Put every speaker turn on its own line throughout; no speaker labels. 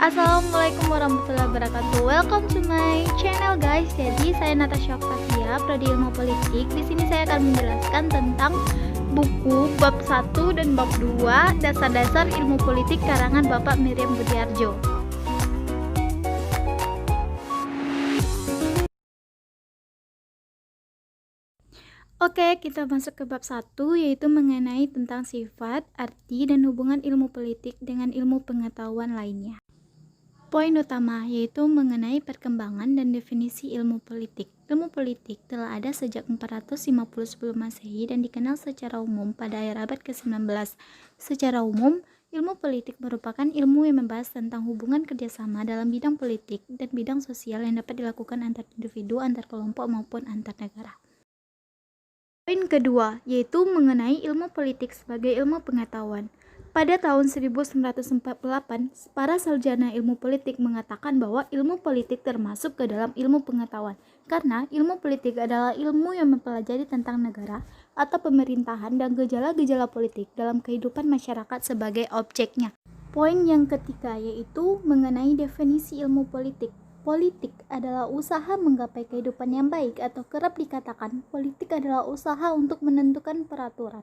Assalamualaikum warahmatullahi wabarakatuh. Welcome to my channel guys. Jadi saya Natasha Octavia, Prodi Ilmu Politik. Di sini saya akan menjelaskan tentang buku bab 1 dan bab 2 Dasar-dasar Ilmu Politik karangan Bapak Miriam Budiarjo. Oke, kita masuk ke bab 1, yaitu mengenai tentang sifat, arti, dan hubungan ilmu politik dengan ilmu pengetahuan lainnya. Poin utama yaitu mengenai perkembangan dan definisi ilmu politik. Ilmu politik telah ada sejak 450 sebelum Masehi dan dikenal secara umum pada akhir abad ke-19. Secara umum, ilmu politik merupakan ilmu yang membahas tentang hubungan kerjasama dalam bidang politik dan bidang sosial yang dapat dilakukan antar individu, antar kelompok, maupun antar negara. Poin kedua yaitu mengenai ilmu politik sebagai ilmu pengetahuan. Pada tahun 1948, para sarjana ilmu politik mengatakan bahwa ilmu politik termasuk ke dalam ilmu pengetahuan, karena ilmu politik adalah ilmu yang mempelajari tentang negara atau pemerintahan dan gejala-gejala politik dalam kehidupan masyarakat sebagai objeknya. Poin yang ketiga yaitu mengenai definisi ilmu politik. Politik adalah usaha menggapai kehidupan yang baik, atau kerap dikatakan politik adalah usaha untuk menentukan peraturan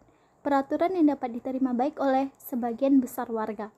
yang dapat diterima baik oleh sebagian besar warga.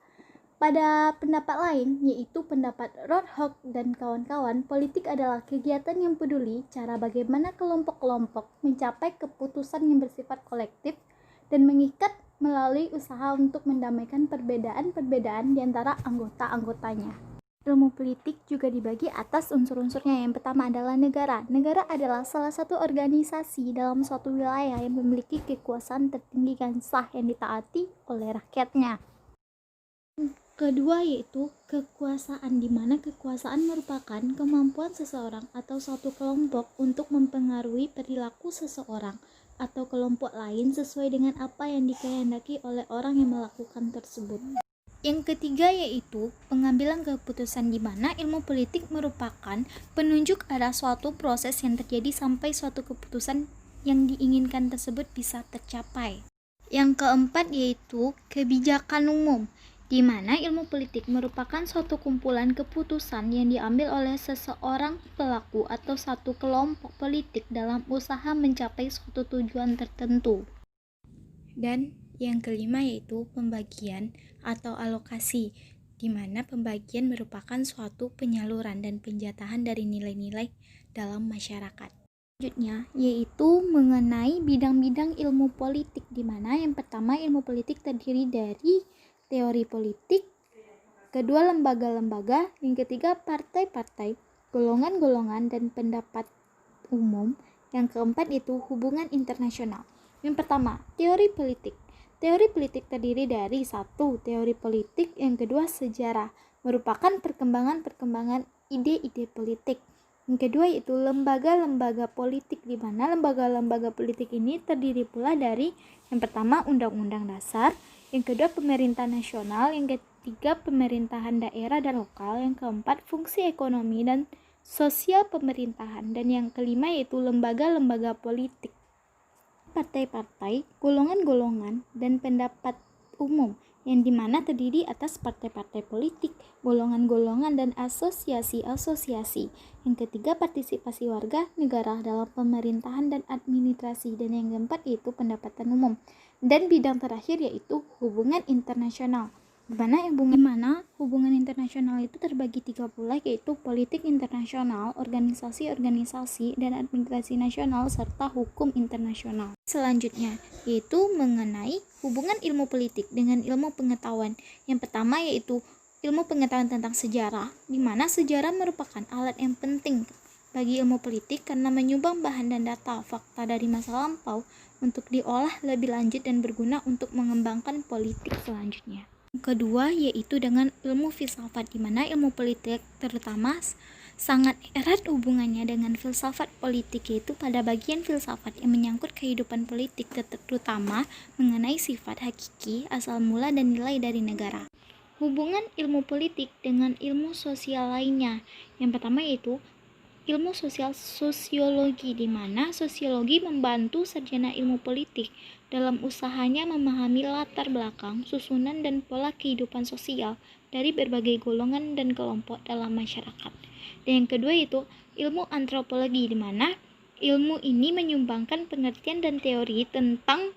Pada pendapat lain, yaitu pendapat Rothschild dan kawan-kawan, politik adalah kegiatan yang peduli cara bagaimana kelompok-kelompok mencapai keputusan yang bersifat kolektif dan mengikat melalui usaha untuk mendamaikan perbedaan-perbedaan di antara anggota-anggotanya. Ilmu politik juga dibagi atas unsur-unsurnya. Yang pertama adalah negara. Negara adalah salah satu organisasi dalam suatu wilayah yang memiliki kekuasaan tertinggi dan sah yang ditaati oleh rakyatnya. Kedua yaitu kekuasaan, di mana kekuasaan merupakan kemampuan seseorang atau suatu kelompok untuk mempengaruhi perilaku seseorang atau kelompok lain sesuai dengan apa yang dikehendaki oleh orang yang melakukan tersebut. Yang ketiga yaitu pengambilan keputusan, di mana ilmu politik merupakan penunjuk arah suatu proses yang terjadi sampai suatu keputusan yang diinginkan tersebut bisa tercapai. Yang keempat yaitu kebijakan umum, di mana ilmu politik merupakan suatu kumpulan keputusan yang diambil oleh seseorang pelaku atau satu kelompok politik dalam usaha mencapai suatu tujuan tertentu. Dan yang kelima yaitu pembagian atau alokasi, di mana pembagian merupakan suatu penyaluran dan penjatahan dari nilai-nilai dalam masyarakat. Selanjutnya yaitu mengenai bidang-bidang ilmu politik, di mana yang pertama ilmu politik terdiri dari teori politik, kedua lembaga-lembaga, yang ketiga partai-partai, golongan-golongan, dan pendapat umum. Yang keempat itu hubungan internasional. Yang pertama, teori politik. Teori politik terdiri dari satu, teori politik, yang kedua sejarah, merupakan perkembangan ide-ide politik. Yang kedua yaitu lembaga-lembaga politik, di mana lembaga-lembaga politik ini terdiri pula dari yang pertama undang-undang dasar, yang kedua pemerintah nasional, yang ketiga pemerintahan daerah dan lokal, yang keempat fungsi ekonomi dan sosial pemerintahan, dan yang kelima yaitu lembaga-lembaga politik, partai-partai, golongan-golongan, dan pendapat umum, yang dimana terdiri atas partai-partai politik, golongan-golongan, dan asosiasi-asosiasi. Yang ketiga partisipasi warga negara dalam pemerintahan dan administrasi, dan yang keempat yaitu pendapatan umum. Dan bidang terakhir yaitu hubungan internasional, di mana hubungan internasional itu terbagi tiga pula, yaitu politik internasional, organisasi-organisasi, dan administrasi nasional, serta hukum internasional. Selanjutnya yaitu mengenai hubungan ilmu politik dengan ilmu pengetahuan. Yang pertama yaitu ilmu pengetahuan tentang sejarah, di mana sejarah merupakan alat yang penting bagi ilmu politik karena menyumbang bahan dan data fakta dari masa lampau untuk diolah lebih lanjut dan berguna untuk mengembangkan politik selanjutnya. Kedua yaitu dengan ilmu filsafat, di mana ilmu politik terutama sangat erat hubungannya dengan filsafat politik, yaitu pada bagian filsafat yang menyangkut kehidupan politik, terutama mengenai sifat hakiki, asal mula, dan nilai dari negara. Hubungan ilmu politik dengan ilmu sosial lainnya, yang pertama yaitu ilmu sosial sosiologi, di mana sosiologi membantu sarjana ilmu politik dalam usahanya memahami latar belakang, susunan, dan pola kehidupan sosial dari berbagai golongan dan kelompok dalam masyarakat. Dan yang kedua itu ilmu antropologi, di mana ilmu ini menyumbangkan pengertian dan teori tentang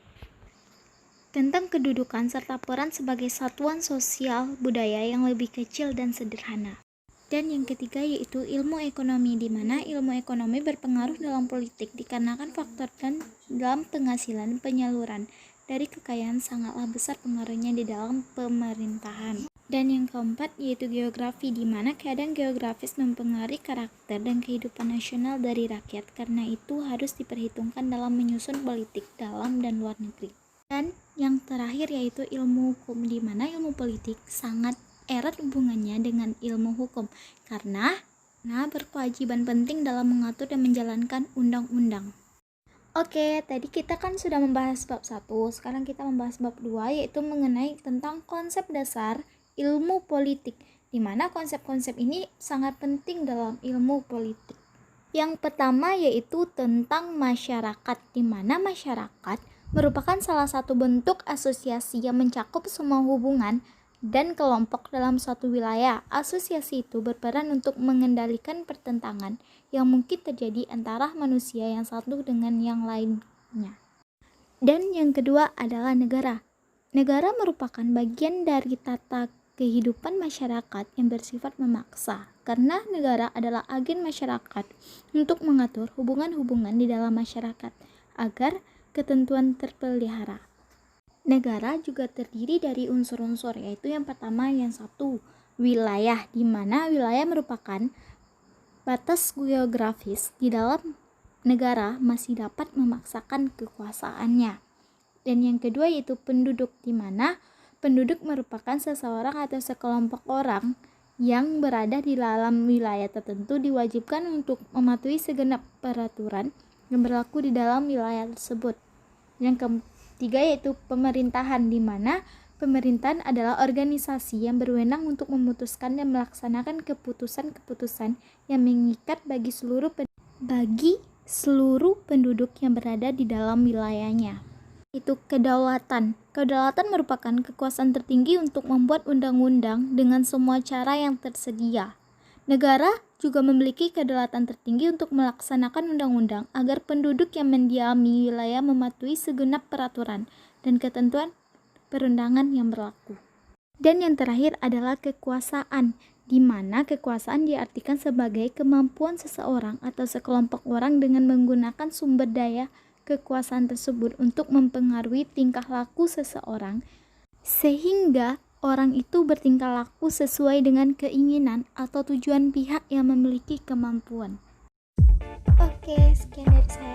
kedudukan serta peran sebagai satuan sosial budaya yang lebih kecil dan sederhana. Dan yang ketiga yaitu ilmu ekonomi, di mana ilmu ekonomi berpengaruh dalam politik dikarenakan faktor dan dalam penghasilan penyaluran dari kekayaan sangatlah besar pengaruhnya di dalam pemerintahan. Dan yang keempat yaitu geografi, di mana keadaan geografis mempengaruhi karakter dan kehidupan nasional dari rakyat, karena itu harus diperhitungkan dalam menyusun politik dalam dan luar negeri. Dan yang terakhir yaitu ilmu hukum, di mana ilmu politik sangat erat hubungannya dengan ilmu hukum karena berkewajiban penting dalam mengatur dan menjalankan undang-undang. Oke, tadi kita kan sudah membahas bab 1, sekarang kita membahas bab 2 yaitu mengenai tentang konsep dasar ilmu politik, di mana konsep-konsep ini sangat penting dalam ilmu politik. Yang pertama yaitu tentang masyarakat, di mana masyarakat merupakan salah satu bentuk asosiasi yang mencakup semua hubungan dan kelompok dalam suatu wilayah. Asosiasi itu berperan untuk mengendalikan pertentangan yang mungkin terjadi antara manusia yang satu dengan yang lainnya. Dan yang kedua adalah negara. Negara merupakan bagian dari tata kehidupan masyarakat yang bersifat memaksa, karena negara adalah agen masyarakat untuk mengatur hubungan-hubungan di dalam masyarakat agar ketentuan terpelihara. Negara juga terdiri dari unsur-unsur, yaitu yang pertama yang satu, wilayah, di mana wilayah merupakan batas geografis di dalam negara masih dapat memaksakan kekuasaannya. Dan yang kedua yaitu penduduk, di mana penduduk merupakan seseorang atau sekelompok orang yang berada di dalam wilayah tertentu diwajibkan untuk mematuhi segenap peraturan yang berlaku di dalam wilayah tersebut. Yang ketiga yaitu pemerintahan, di mana pemerintahan adalah organisasi yang berwenang untuk memutuskan dan melaksanakan keputusan-keputusan yang mengikat bagi seluruh penduduk yang berada di dalam wilayahnya. Itu kedaulatan. Kedaulatan merupakan kekuasaan tertinggi untuk membuat undang-undang dengan semua cara yang tersedia. Negara juga memiliki kedaulatan tertinggi untuk melaksanakan undang-undang agar penduduk yang mendiami wilayah mematuhi segenap peraturan dan ketentuan perundangan yang berlaku. Dan yang terakhir adalah kekuasaan, di mana kekuasaan diartikan sebagai kemampuan seseorang atau sekelompok orang dengan menggunakan sumber daya kekuasaan tersebut untuk mempengaruhi tingkah laku seseorang sehingga orang itu bertingkah laku sesuai dengan keinginan atau tujuan pihak yang memiliki kemampuan. Oke, sekian dari saya.